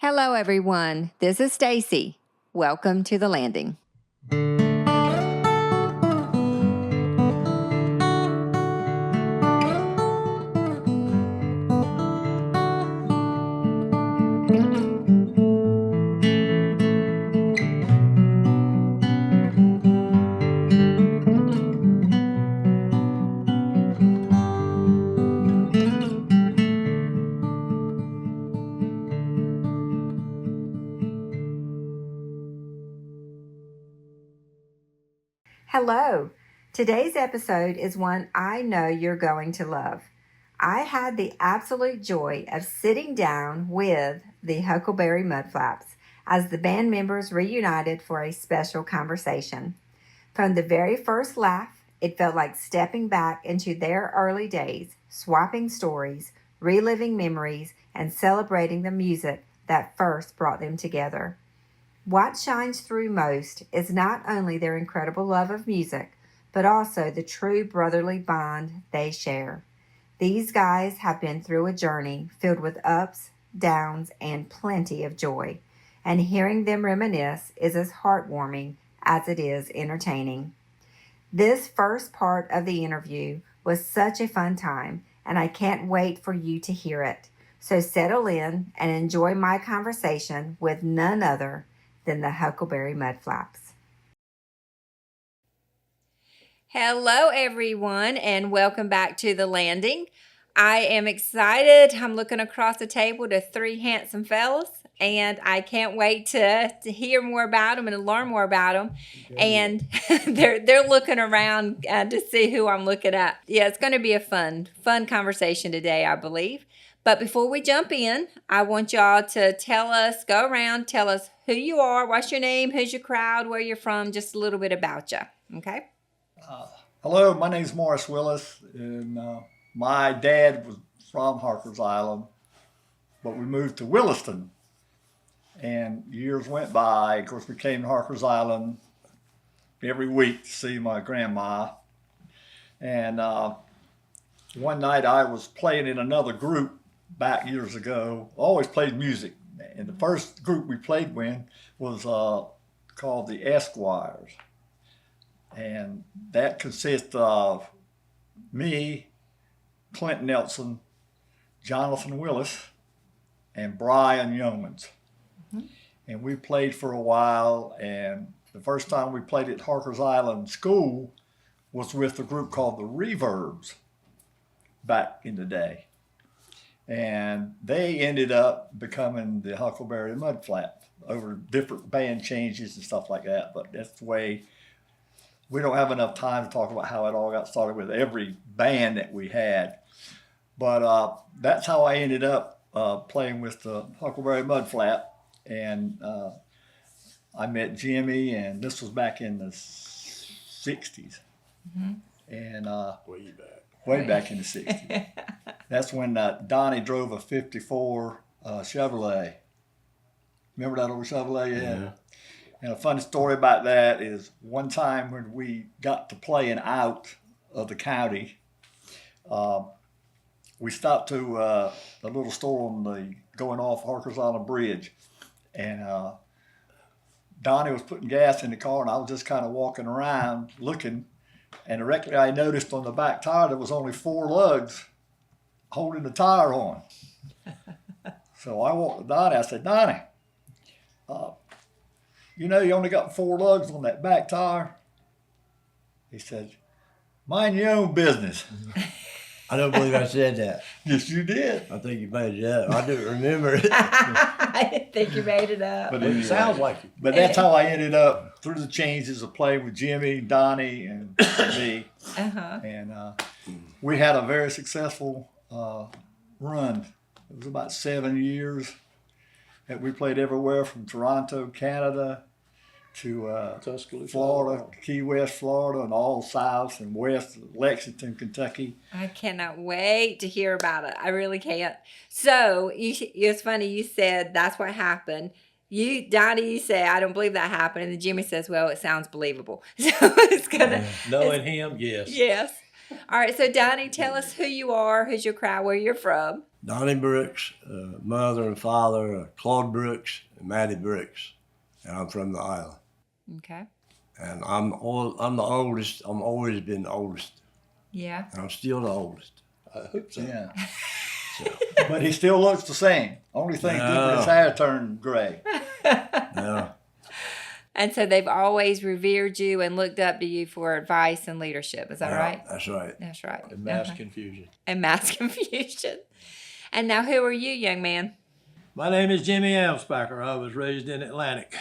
Hello, everyone. This is Stacy. Welcome to The Landing. Hello. Today's episode is one I know you're going to love. I had the absolute joy of sitting down with the Huckleberry Mudflaps as the band members reunited for a special conversation. From the very first laugh, it felt like stepping back into their early days, swapping stories, reliving memories, and celebrating the music that first brought them together. What shines through most is not only their incredible love of music, but also the true brotherly bond they share. These guys have been through a journey filled with ups, downs, and plenty of joy. And hearing them reminisce is as heartwarming as it is entertaining. This first part of the interview was such a fun time, and I can't wait for you to hear it. So settle in and enjoy my conversation with none other than the Huckleberry Mudflaps. Hello, everyone, and welcome back to The Landing. I am excited. I'm looking across the table to three handsome fellas, and I can't wait to hear more about them and learn more about them. And they're looking around to see who I'm looking at. Yeah, it's going to be a fun conversation today, I believe. But before we jump in, I want y'all to go around, tell us who you are, what's your name, who's your crowd, where you're from, just a little bit about you, okay? Hello, my name's Morris Willis, and my dad was from Harkers Island, but we moved to Williston, and years went by. Of course, we came to Harkers Island every week to see my grandma, and one night I was playing in another group back years ago. Always played music, and the first group we played with was called the Esquires, and that consists of me, Clint Nelson, Jonathan Willis, and Brian Yeomans. Mm-hmm. And we played for a while, and the first time we played at Harkers Island School was with a group called the Reverbs back in the day. And they ended up becoming the Huckleberry Mudflap over different band changes and stuff like that. But that's the way, we don't have enough time to talk about how it all got started with every band that we had. But that's how I ended up playing with the Huckleberry Mudflap. And I met Jimmy, and this was back in the 60s. Mm-hmm. And way back in the 60s. That's when Donnie drove a 54 Chevrolet. Remember that old Chevrolet you had? Yeah. And a funny story about that is one time when we got to playing out of the county, we stopped to a little store on the going off Harkers Island Bridge. And Donnie was putting gas in the car, and I was just kind of walking around looking. And directly I noticed on the back tire there was only 4 lugs holding the tire on. So I walked to Donnie. I said, Donnie, you know you only got 4 lugs on that back tire? He said, mind your own business. I don't believe I said that. Yes, you did. I think you made it up. I don't remember it. I didn't think you made it up. But anyway, it sounds like it. But that's how I ended up through the changes of playing with Jimmy, Donnie, and me. Uh-huh. And we had a very successful run. It was about 7 years that we played everywhere from Toronto, Canada, to Florida, Key West, Florida, and all south and west, Lexington, Kentucky. I cannot wait to hear about it. I really can't. So it's funny you said that's what happened. Donnie, you say, I don't believe that happened. And then Jimmy says, well, it sounds believable. So it's going to. Knowing him, yes. Yes. All right, so Donnie, tell us who you are, who's your crowd, where you're from. Donnie Brooks, mother and father, Claude Brooks and Mattie Brooks, and I'm from the island. Okay. And I'm the oldest. I'm always been the oldest, Yeah. and I'm still the oldest. I hope so. Yeah. So, But he still looks the same. Only thing different, his hair turned gray. no, And so they've always revered you and looked up to you for advice and leadership. Is that yeah, right? That's right. That's right. And mass Uh-huh. confusion. And mass confusion. And now, who are you, young man? My name is Jimmy Amspacher. I was raised in Atlantic,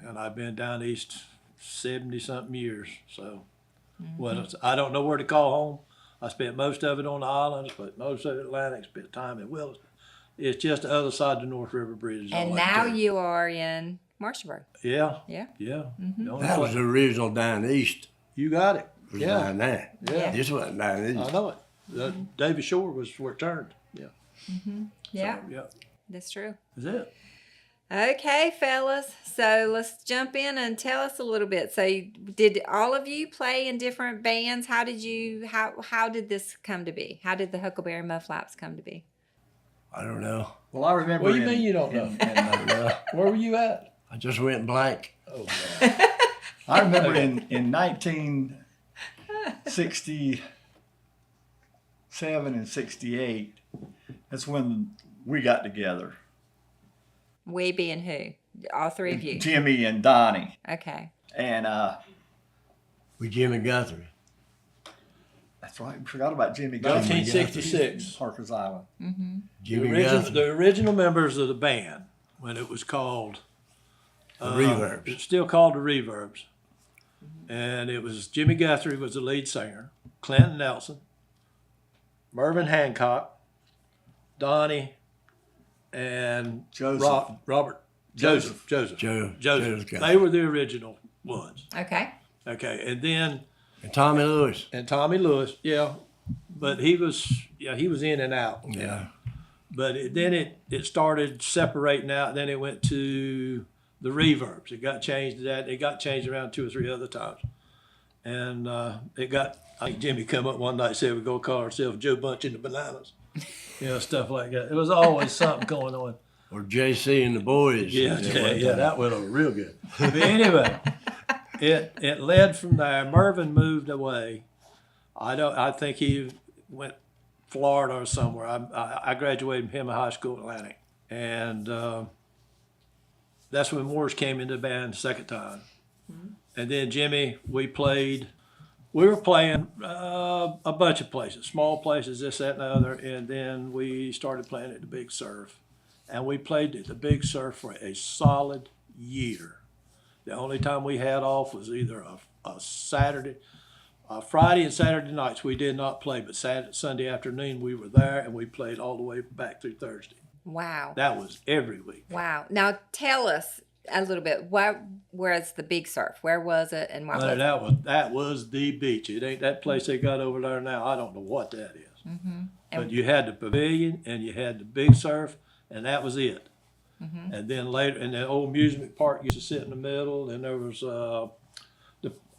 and I've been down east 70-something years. So, I don't know where to call home. I spent most of it on the islands, but most of it Atlantic, spent time in Willis. It's just the other side of the North River Bridge. is all And I now can tell you are in Marshallburg. Yeah, Yeah. yeah. The only That was place- the original down east. you got it. Was Yeah, down there. Yeah. This wasn't down east. I know it. David Shore was where it turned. Yeah, Yeah, yeah. that's true. That's it. Okay, fellas. So let's jump in and tell us a little bit. So, did all of you play in different bands? How did this come to be? How did the Huckleberry Mudflaps come to be? I don't know. Well, I remember. What do you mean you don't know? I don't know. Where were you at? I just went blank. Oh, man. I remember in 1967 and 68, that's when we got together. We being who? All three of you. Jimmy and Donnie. Okay. And With Jimmy Guthrie. that's right, we forgot about Jimmy Guthrie. 1966. Harker's Island. Jimmy The Guthrie. original members of the band, when it was called The Reverbs. it's still called the Reverbs, and it was Jimmy Guthrie was the lead singer, Clinton Nelson, Mervyn Hancock, Donnie, and Joseph. Joseph. Joseph Guthrie. They were the original ones. Okay. Okay, and then And Tommy Lewis. and Tommy Lewis, yeah, but he was in and out. Yeah. But then it started separating out. Then it went to the Reverbs. It got changed to that. It got changed around 2 or 3 other times. And I think Jimmy come up one night and said we're going to call ourselves Joe Bunch and the Bananas. Stuff like that. It was always something going on. Or JC and the boys. Yeah, that went over real good. But anyway, it led from there. Mervyn moved away. I think he went Florida or somewhere. I graduated from him in high school in Atlantic, and that's when Morris came into the band the second time. And then Jimmy, we were playing a bunch of places, small places, this, that, and the other, and then we started playing at the Big Surf. And we played at the Big Surf for a solid year. The only time we had off was either a Saturday, Friday and Saturday nights we did not play, but Sunday afternoon we were there and we played all the way back through Thursday. Wow. That was every week. Wow. Now tell us a little bit. Where's the Big Surf? Where was it and what was it? That was the beach. It ain't that place they got over there now. I don't know what that is. Mm-hmm. But you had the pavilion and you had the Big Surf, and that was it. Mm-hmm. And then later, and the old amusement park used to sit in the middle. Then there was the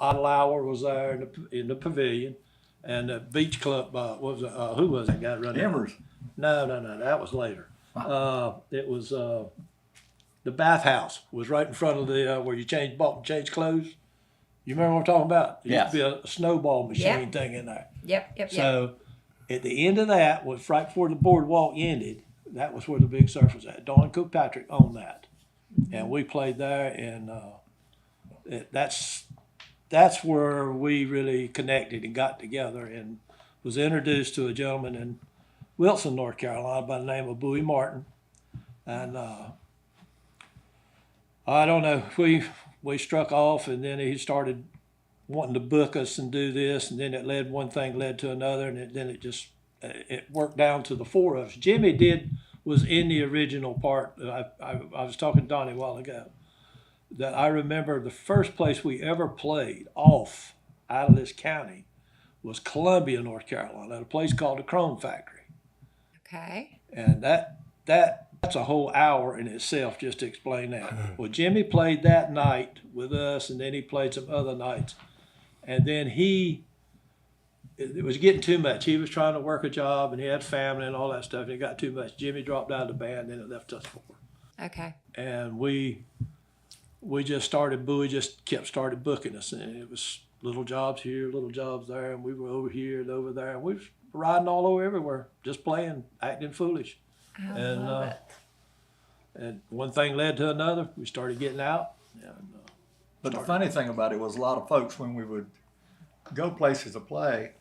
Idle Hour was there in the pavilion, and the beach club. Who was that guy running? Embers. No, that was later. It was the bathhouse was right in front of the where you change clothes. You remember what I'm talking about? There used to be a snowball machine thing in there. Yep. So at the end of that was right before the boardwalk ended. That was where the Big Surf was at. Don Kirkpatrick owned that, and we played there, and that's where we really connected and got together, and was introduced to a gentleman in Wilson, North Carolina, by the name of Bowie Martin, and I don't know, we struck off, and then he started wanting to book us and do this, and then one thing led to another, and then it worked down to the 4 of us. Jimmy was in the original part. I was talking to Donnie a while ago, that I remember the first place we ever played off out of this county was Columbia, North Carolina, at a place called the Chrome Factory. Okay. And that's a whole hour in itself just to explain that. Well, Jimmy played that night with us, and then he played some other nights. And then he it was getting too much. He was trying to work a job and he had family and all that stuff, and it got too much. Jimmy dropped out of the band, then it left us four. Okay. And we just started booking us, and it was little jobs here, little jobs there, and we were over here and over there, and we was riding all over everywhere, just playing, acting foolish. I And, love it. And one thing led to another. We started getting out. And, But the funny thing about it was a lot of folks, when we would go places to play,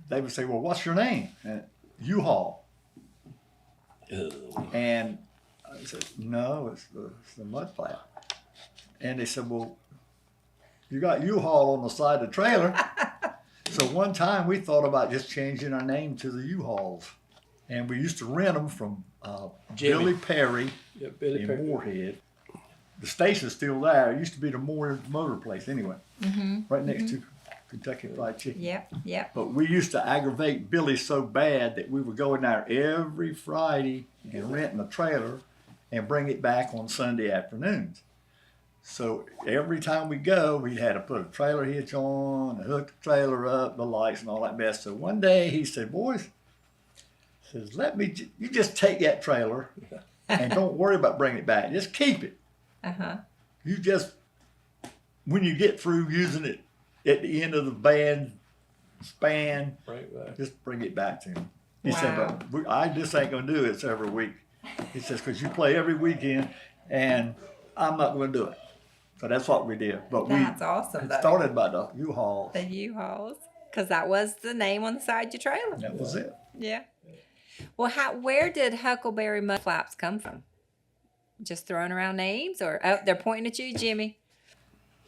they would say, well, what's your name? And U-Haul. And I said, no, it's the Mudflap. And they said, well, you got U-Haul on the side of the trailer. So one time we thought about just changing our name to the U-Hauls. And we used to rent them from Jimmy. Billy Perry yeah, Billy in Perry. Moorhead. The station's still there. It used to be the Motor place anyway, right next to Kentucky Fried Chicken. Yep. But we used to aggravate Billy so bad that we would go in there every Friday and rent a trailer and bring it back on Sunday afternoons. So every time we go, we had to put a trailer hitch on, hook the trailer up, the lights and all that mess. So one day he said, boys, says, you just take that trailer and don't worry about bringing it back. Just keep it. You just, when you get through using it at the end of the band span, just bring it back to him. He said, but I just ain't going to do it every week. He says, because you play every weekend and I'm not going to do it. So that's what we did. But That's awesome, it though. started by the U-Haul. The U-Hauls. Because that was the name on the side of your trailer. That was it. Yeah. Well, where did Huckleberry Mudflaps come from? Just throwing around names? Or, oh, they're pointing at you, Jimmy.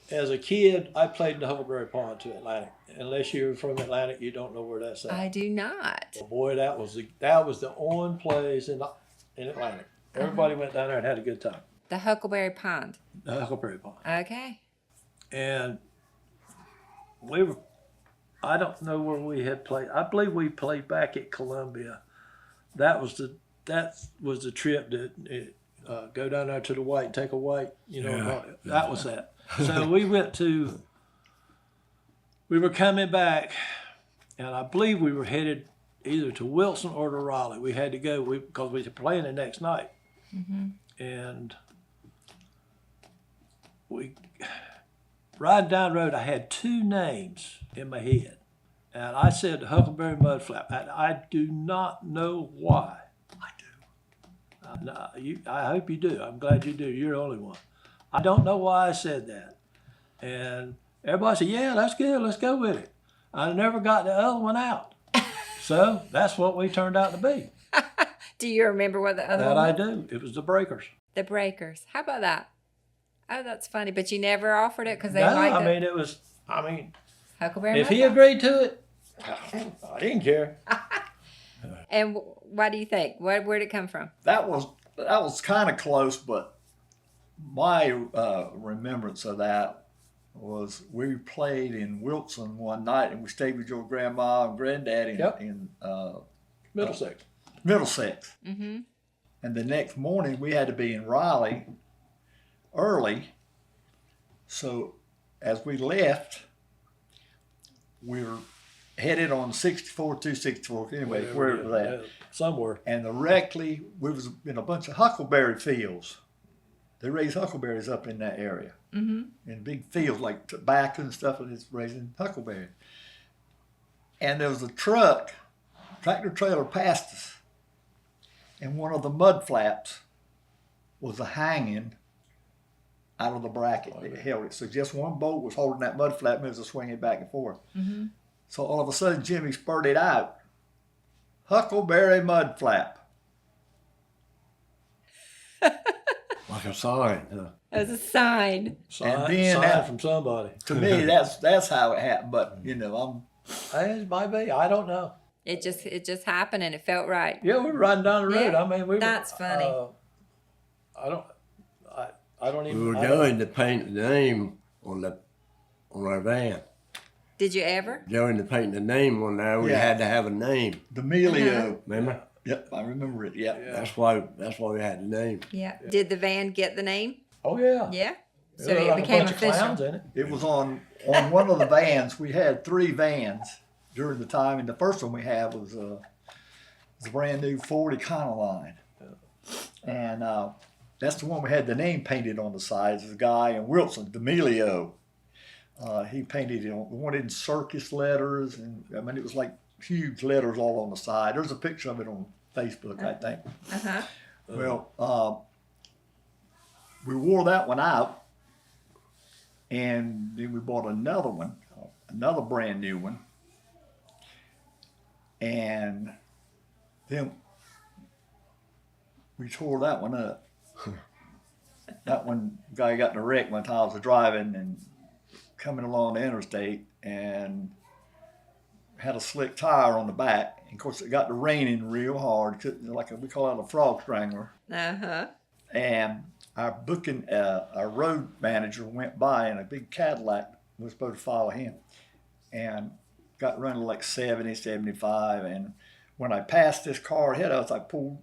As a kid, I played in the Huckleberry Pond to Atlantic. Unless you're from Atlantic, you don't know where that's at. I do not. Well, boy, that was the only place in Atlantic. Everybody went down there and had a good time. The Huckleberry Pond. The Huckleberry Pond. Okay. And I don't know where we had played. I believe we played back at Columbia. That was the trip that go down there to the white, take a white, that was that. So we were coming back, and I believe we were headed either to Wilson or to Raleigh. We had to go because we were playing the next night. And we riding down the road, I had two names in my head. And I said Huckleberry Mudflap. And I do not know why. I do. I hope you do. I'm glad you do. You're the only one. I don't know why I said that. And everybody said, yeah, that's good. Let's go with it. I never got the other one out. So that's what we turned out to be. Do you remember what the other That one I was? do. It was the Breakers. The Breakers. How about that? Oh, that's funny. But you never offered it because they No, liked if Huckleberry he Mudflap. agreed to it, I didn't care. And why do you think? Where'd it come from? That was kind of close, but my remembrance of that was we played in Wilson one night and we stayed with your grandma and granddad in Middlesex. Middlesex. And the next morning we had to be in Raleigh early. So as we left, we were headed on 264 anyway, where it was at. Somewhere. And directly, we was in a bunch of huckleberry fields. They raise huckleberries up in that area. In big fields like tobacco and stuff, and it's raising huckleberries. And there was a tractor trailer passed us. And one of the mud flaps was a hanging out of the bracket that held it. So just one bolt was holding that mud flap and it was swinging back and forth. So all of a sudden, Jimmy spurted out, Huckleberry Mudflap. Like a sign. It was a sign. Sign from somebody. To me, that's how it happened. But It might be. I don't know. It just happened and it felt right. Yeah, we were riding down the road. Yeah, I mean, that's funny. I don't even. We were going to paint the name on our van. Did you ever? Going to paint the name on there, we Yeah. had to have a name. D'Amelio. Remember? Yep, I remember it. Yep. Yeah. That's why we had the name. Yeah. Did the van get the name? Oh yeah. Yeah. So There were it like became a bunch of clowns official. in it. It was on one of the vans. We had 3 vans during the time, and the first one we had was a brand new 40 Econoline. And that's the one we had the name painted on the sides. There's a guy in Wilson, D'Amelio. He painted it on, wanted in circus letters, and I mean, it was like huge letters all on the side. There's a picture of it on Facebook, I think. Uh-huh. Well, we wore that one out, and then we bought another one, another brand new one, and then we tore that one up. That one guy got in a wreck one time. I was driving and coming along the interstate and had a slick tire on the back. And of course, it got to raining real hard, like we call it a frog strangler. Uh-huh. And our road manager went by in a big Cadillac. We were supposed to follow him, and got running like 70, 75. And when I passed this car ahead of us, I pulled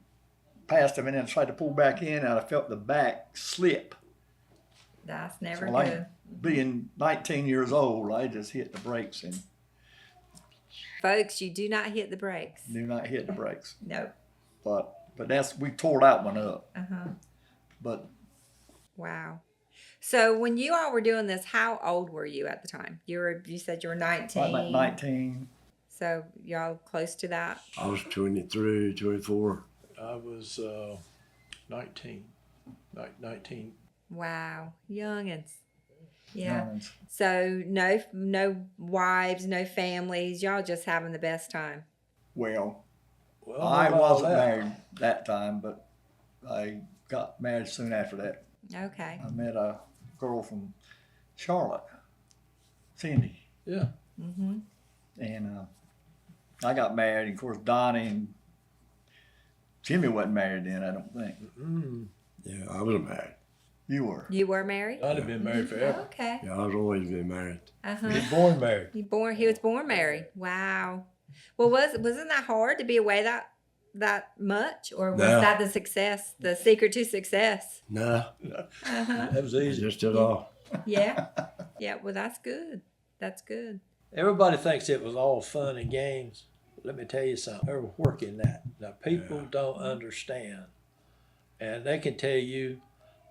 past him and then tried to pull back in, and I felt the back slip. That's never So good. being 19 years old, I just hit the brakes and Folks, you do not hit the brakes. do not hit the brakes. No. But we tore that one up. Uh-huh. But Wow. So when you all were doing this, how old were you at the time? You said you were 19. I'm at 19. So y'all close to that? I was 23, 24. I was 19. 19. Wow. Youngins. Yeah. Youngins. So no wives, no families. Y'all just having the best time. Well, Well, I what about wasn't that? married that time, but I got married soon after that. Okay. I met a girl from Charlotte, Cindy, Yeah. Mm-hmm. and I got married. And of course, Donnie and Jimmy wasn't married then, I don't think. Mm. Yeah, I was married. You were. You were married? I'd have been married forever. Okay. Yeah, I was always been married. Uh-huh. He was born married. He was born married. Wow. Well, wasn't that hard to be away that much, or was No. that the secret to success? No, Uh-huh. That was easy. just at all. Yeah. Yeah. Well, that's good. That's good. Everybody thinks it was all fun and games. Let me tell you something. There's work in that. Now, people don't understand. And they can tell you,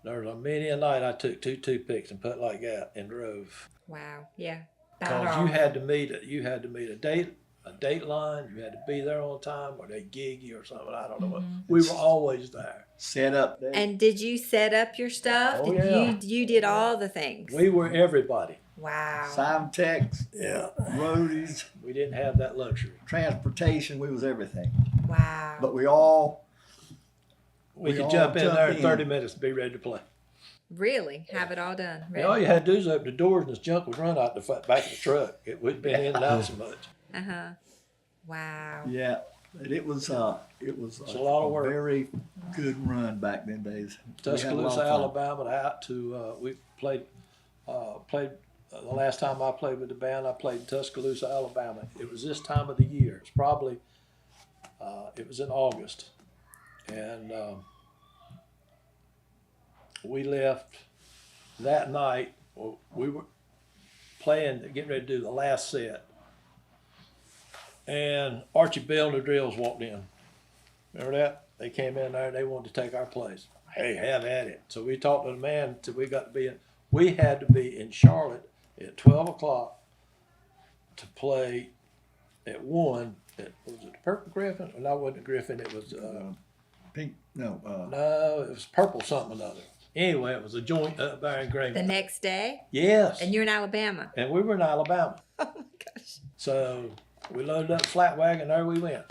there's a many a night I took 2 toothpicks and put like that and drove. Wow. Yeah. Because you had to meet a date line. You had to be there on time, or they gig you or something. I don't know what. We were always there. Set up there. And did you set up your stuff? Oh, yeah. You did all the things. We were everybody. Wow. Sound techs, Yeah. roadies, We didn't have that luxury. transportation, we was everything. Wow. But we all We We could all jump in jump there in in. 30 minutes and be ready to play. Really have it all done. And all you had to do is open the doors and this junk would run out the back of the truck. We'd been in and out so much. Uh-huh. Wow. Yeah, it was a lot of work. very good run back then days. We had a lot Tuscaloosa, of fun. Alabama, out to we played the last time I played with the band. I played in Tuscaloosa, Alabama. It was this time of the year. It's probably it was in August, and we left that night. Well, we were getting ready to do the last set, and Archie Bell and the Drills walked in. Remember that? They came in there and they wanted to take our place. Hey, have at it. So we talked to the man till we got to be in. We had to be in Charlotte at 12 o'clock to play at 1. Was it the Purple Griffin? No, it wasn't the Griffin. It was, Pink, no, no, it was Purple something or other. Anyway, it was a joint up there in The Greenville. next day? Yes. And you're in Alabama. And we were in Alabama. Oh my gosh. So we loaded up the flat wagon, there we went.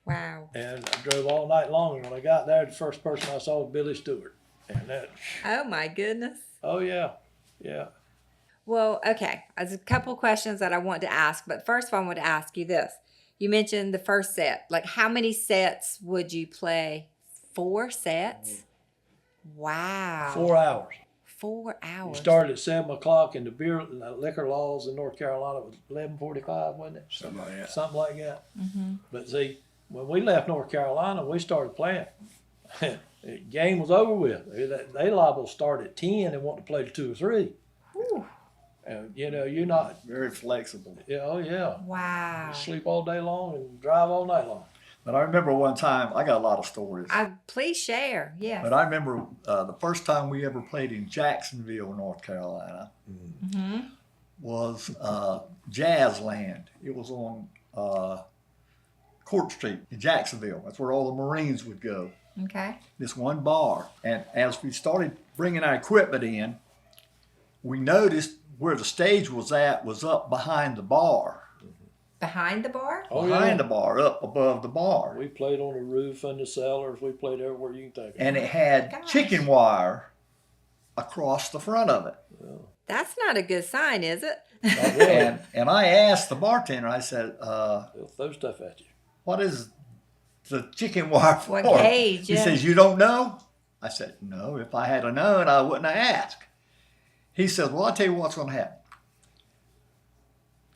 Wow. And I drove all night long. And when I got there, the first person I saw was Billy Stewart. And that, Oh my goodness. oh yeah, yeah. Well, okay. There's a couple questions that I want to ask, but first of all, I want to ask you this. You mentioned the first set. Like, how many sets would you play? 4 sets? Wow. 4 hours. 4 We hours. started at 7 o'clock, and the liquor laws in North Carolina was 11:45, wasn't it? Something like that. Something like that. Mm-hmm. But see, when we left North Carolina, we started playing. The game was over with. They liable to start at 10 and want to play to 2 or 3. And you're not. Very flexible. Yeah, oh yeah. Wow. Sleep all day long and drive all night long. But I remember one time, I got a lot of stories. Please share. Yes. But I remember the first time we ever played in Jacksonville, North Carolina, was Jazzland. It was on Court Street in Jacksonville. That's where all the Marines would go. Okay. This one bar. And as we started bringing our equipment in, we noticed where the stage was at was up behind the bar. Behind the bar? Oh, Behind the bar, up above the bar. We played on the roof and the cellars. We played everywhere you can think of. And it had Gosh. chicken wire across the front of it. That's not a good sign, is it? Not really. And I asked the bartender, I said, They'll throw stuff at you. what is the chicken wire for? What gauge, He yeah. says, you don't know? I said, no, if I had known, I wouldn't have asked. He says, well, I'll tell you what's going to happen.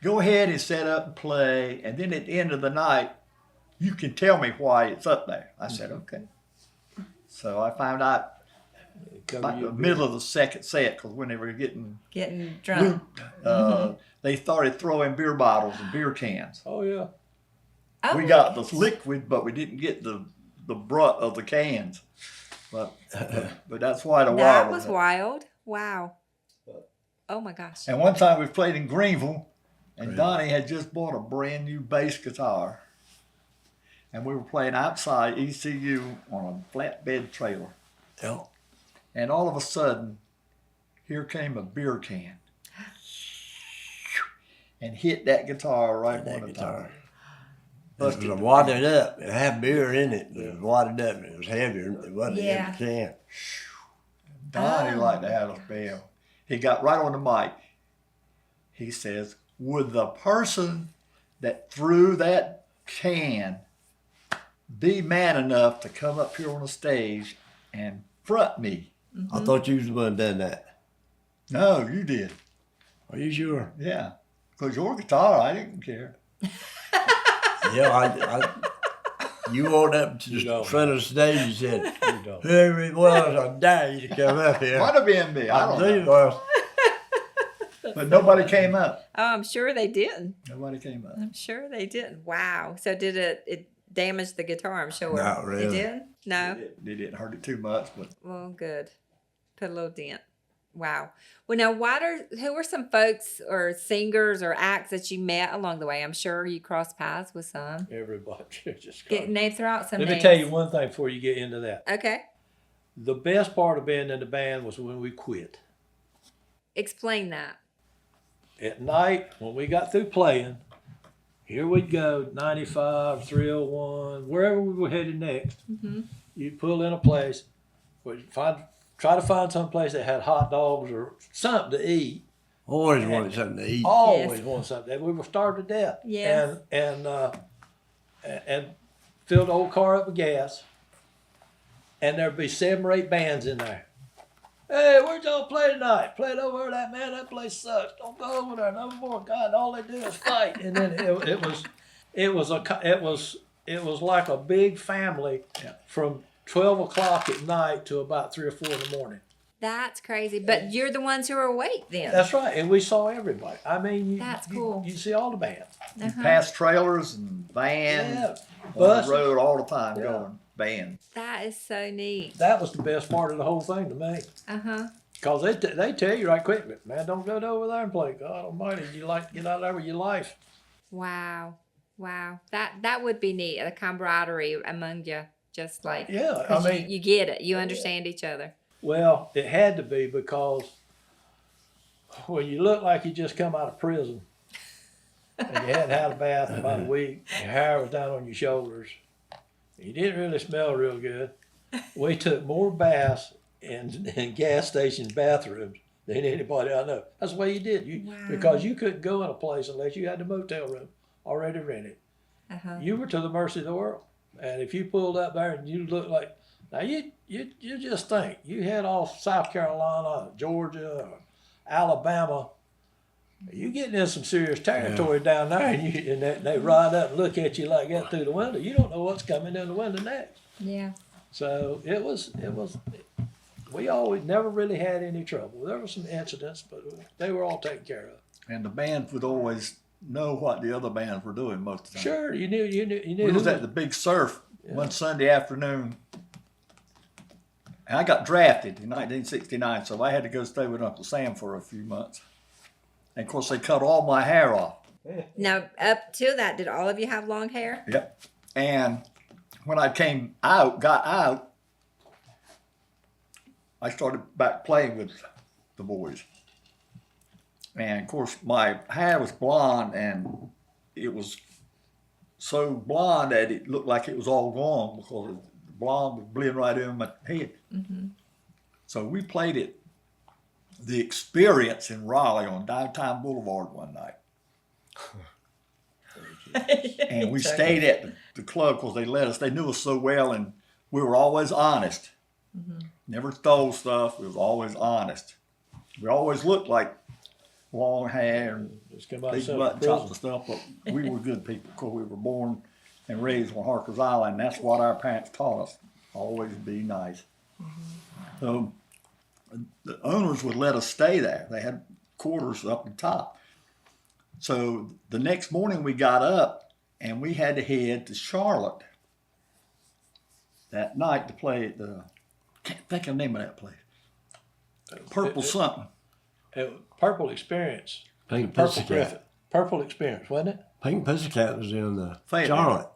Go ahead and set up and play, and then at the end of the night, you can tell me why it's up there. I said, okay. So I found out Cover about you the a middle of the second set, because when they were getting Getting drunk. looped, they started throwing beer bottles and beer cans. Oh yeah. Oh, We got the liquid, but we didn't get the brunt of the cans. But that's why the wire that was there. wild. Wow. Oh my gosh. And one time we played in Greenville, and Donnie had just bought a brand new bass guitar. And we were playing outside ECU on a flatbed trailer. Yeah. And all of a sudden, here came a beer can and hit that guitar right on the top. It was wadded up. It had beer in it, but it was wadded up and it was heavier. It wasn't in Yeah. the can. Donnie liked to have a spell. He got right on the mic. He says, would the person that threw that can be man enough to come up here on the stage and front me? I thought you was the one that done that. No, you did. Are you sure? Yeah. Because your guitar, I didn't care. Yeah, you walked up to You the don't. front of the stage and said, You don't. whoever it was, I dare you to come up here. Might have been me. I don't believe know. it was. But nobody came up. Oh, I'm sure they didn't. Nobody came up. I'm sure they didn't. Wow. So did it damage the guitar, I'm sure. Not It really. didn't? No? They didn't hurt it too much, but Well, good. Put a little dent. Wow. Well, now, who are some folks or singers or acts that you met along the way? I'm sure you crossed paths with some. Everybody just. Throw out some Let names. me tell you one thing before you get into that. Okay. The best part of being in the band was when we quit. Explain that. At night, when we got through playing, here we'd go, 95, 301, wherever we were headed next. Mm-hmm. You'd pull in a place, try to find some place that had hot dogs or something to eat. Always wanted something to eat. Always wanted something. We were starved to death. Yes. And filled the old car up with gas. And there'd be 7 or 8 bands in there. Hey, where'd y'all play tonight? Played over there, man. That place sucks. Don't go over there no more. God, all they do is fight. And then it was like a big family from 12 o'clock at night to about 3 or 4 in the morning. That's crazy. But you're the ones who are awake then. That's right. And we saw everybody. I mean, That's cool. You see all the bands. Uh-huh. past trailers and vans Yeah. on Bus. the road all the time Yeah. going bands. That is so neat. That was the best part of the whole thing to me. Uh-huh. Because they tell you right quick, man, don't go over there and play. God almighty, you like to get out there with your life. Wow. Wow. That would be neat. A camaraderie among you. Just like, Yeah, I 'cause mean, you get it. You understand each other. well, it had to be because, well, you look like you just come out of prison. And you hadn't had a bath in about a week. Your hair was down on your shoulders. You didn't really smell real good. We took more baths in gas station bathrooms than anybody I know. That's the way you did. Wow. Because you couldn't go in a place unless you had the motel room already rented. Uh-huh. You were to the mercy of the world. And if you pulled up there and you looked like, now you just think, you head off South Carolina, Georgia, or Alabama, you getting in some serious territory down there, and they ride up and look at you like that through the window. You don't know what's coming in the window next. Yeah. So it was. we always never really had any trouble. There were some incidents, but they were all taken care of. And the bands would always know what the other bands were doing most of the time. Sure, you knew. We was at the Big Surf one Sunday afternoon, and I got drafted in 1969, so I had to go stay with Uncle Sam for a few months. And of course, they cut all my hair off. Now, up till that, did all of you have long hair? Yep. And when I got out, I started back playing with the boys. And of course, my hair was blonde, and it was so blonde that it looked like it was all gone because the blonde was blending right in my head. Mm-hmm. So we played at the Experience in Raleigh on Downtown Boulevard one night. And we stayed at the club because they let us. They knew us so well, and we were always honest. Mm-hmm. Never stole stuff. We was always honest. We always looked like long hair and big button chops and stuff, but we were good people because we were born and raised on Harker's Island. That's what our parents taught us. Always be nice. Mm-hmm. So the owners would let us stay there. They had quarters up the top. So the next morning we got up and we had to head to Charlotte that night to play at the, can't think of the name of that place. Purple something. Purple Experience. Pink Purple Pussycat. Griffin. Purple Experience, wasn't it? Pink Pussycat was in Fayetteville. Charlotte.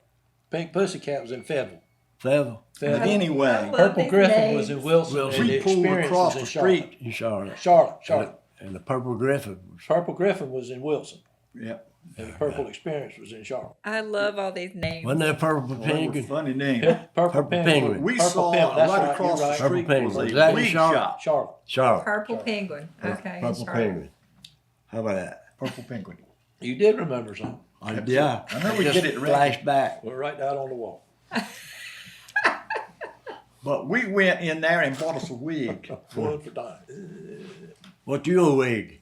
Pink Pussycat was in Fayetteville. Fayetteville. But anyway, Purple Griffin was in Wilson. Wilson. And the we pulled Experience across was in the Charlotte. street. In Charlotte. Charlotte. And the Purple Griffin was Purple Griffin was in Wilson. Yep. And the Purple Experience was in Charlotte. I love all these names. Wasn't there a Purple Well, they were Penguin? funny name. Purple Penguin. We Purple saw Penguin. That's right right, across you're the right. street Purple Penguin. was Is a that in weed Charlotte? shop. Charlotte. Charlotte. Purple Penguin. Okay. Purple Penguin. How about that? Purple Penguin. You did remember something. Yeah. I know we Just get it right. Flashback. We're right out on the wall. But we went in there and bought us a wig. One for dime. What's your wig?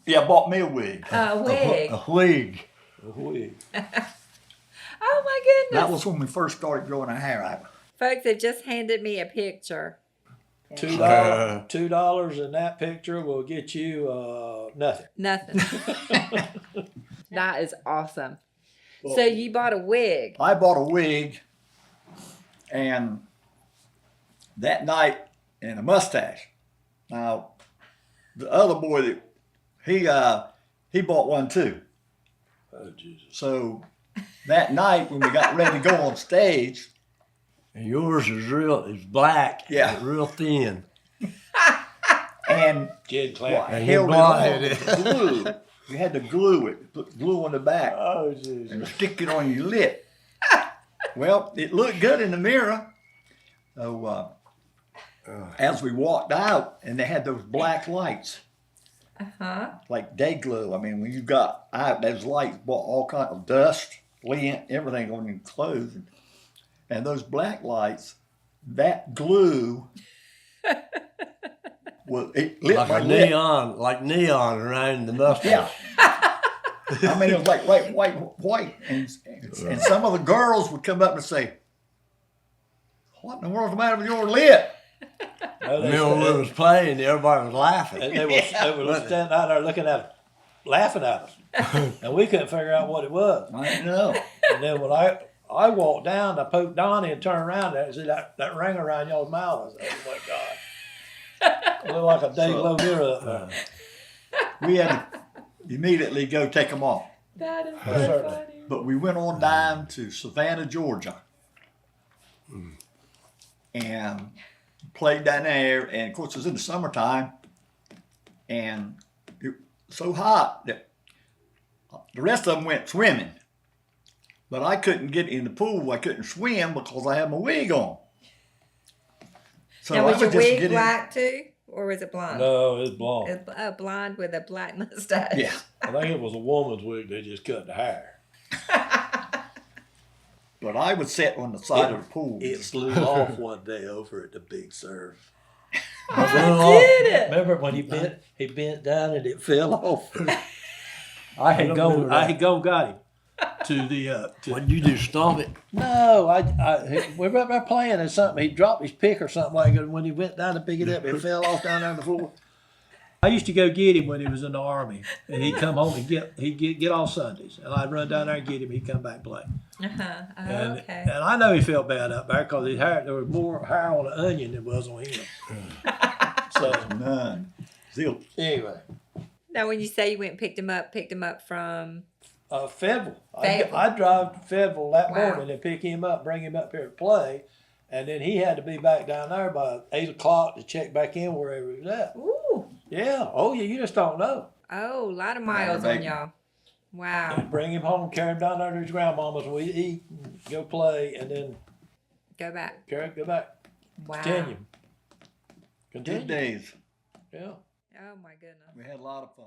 Yeah, bought me a wig. A wig. A wig. Wig. Oh my goodness. That was when we first started growing our hair out. Folks have just handed me a picture. $2 in that picture will get you nothing. Nothing. That is awesome. So you bought a wig. I bought a wig, and that night, and a mustache. Now, the other boy that he bought one too. Oh Jesus! So that night when we got ready to go on stage, And yours is black. Yeah. And real thin. and Jed well, Clapp. I And held you it on blinded with glue. We had to glue it, put glue on the back, Oh Jesus! and stick it on your lip. Well, it looked good in the mirror. So as we walked out, and they had those black lights, like day glow. I mean, when you got out, those lights brought all kinds of dust, lint, everything on your clothes, and those black lights, that glue. Well, it lit Like my a lip. neon, like neon around the mustache. Yeah. I mean, it was like white. And some of the girls would come up and say, "What in the world's the matter with your lip?" No, they Remember when we was playing, everybody was laughing. And they were standing out there looking at us, laughing at us. And we couldn't figure out what it was. I didn't know. And then when I walked down, I poked Donnie and turned around and see that ring around y'all's mouth. I said, oh my God. It looked like a day glow mirror up there. We had to immediately go take them off. That is Certainly. so funny. But we went on down to Savannah, Georgia, and played down there. And of course, it was in the summertime, and it was so hot that the rest of them went swimming. But I couldn't get in the pool. I couldn't swim because I had my wig on. So Now, I was your would just wig get black too? Or was it blonde? No, it's blonde. A blonde with a black mustache. Yeah. I think it was a woman's wig. They just cut the hair. But I would sit on the side of the pool. It flew off one day over at the Big Surf. Did it? Remember when he bent down and it fell off? I had gone got him. to the What did you do? Stomp it? No, we were up there playing and something. He dropped his pick or something like it. And when he went down to pick it up, it fell off down there on the floor. I used to go get him when he was in the Army, and he'd come home and he'd get off Sundays, and I'd run down there and get him. He'd come back and play. And I know he felt bad up there because there was more hair on the onion than was on him. So None. Zero. anyway, Now, when you say you went and picked him up from Fayetteville. Fayetteville. I'd drive to Fayetteville that Wow. morning and pick him up, bring him up here to play, and then he had to be back down there by 8 o'clock to check back in wherever he was at. ooh, Yeah. Oh, yeah. You just don't know. oh, a lot of miles on y'all. Wow. And bring him home, carry him down there to his grandmama's. We eat, and go play, and then Go back. go back. Wow. Continue. Good days. Yeah. Oh my goodness. We had a lot of fun.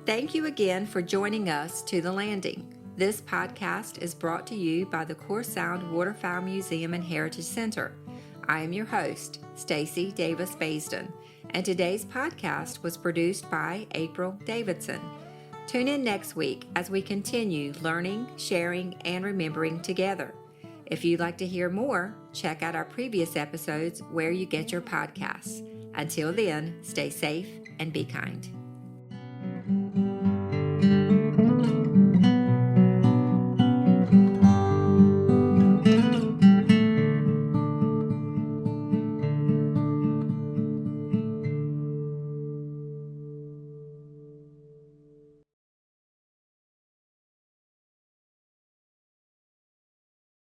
Thank you again for joining us to The Landing. This podcast is brought to you by the Core Sound Waterfowl Museum and Heritage Center. I am your host, Stacy Davis Baisden, and today's podcast was produced by April Davidson. Tune in next week as we continue learning, sharing, and remembering together. If you'd like to hear more, check out our previous episodes where you get your podcasts. Until then, stay safe and be kind.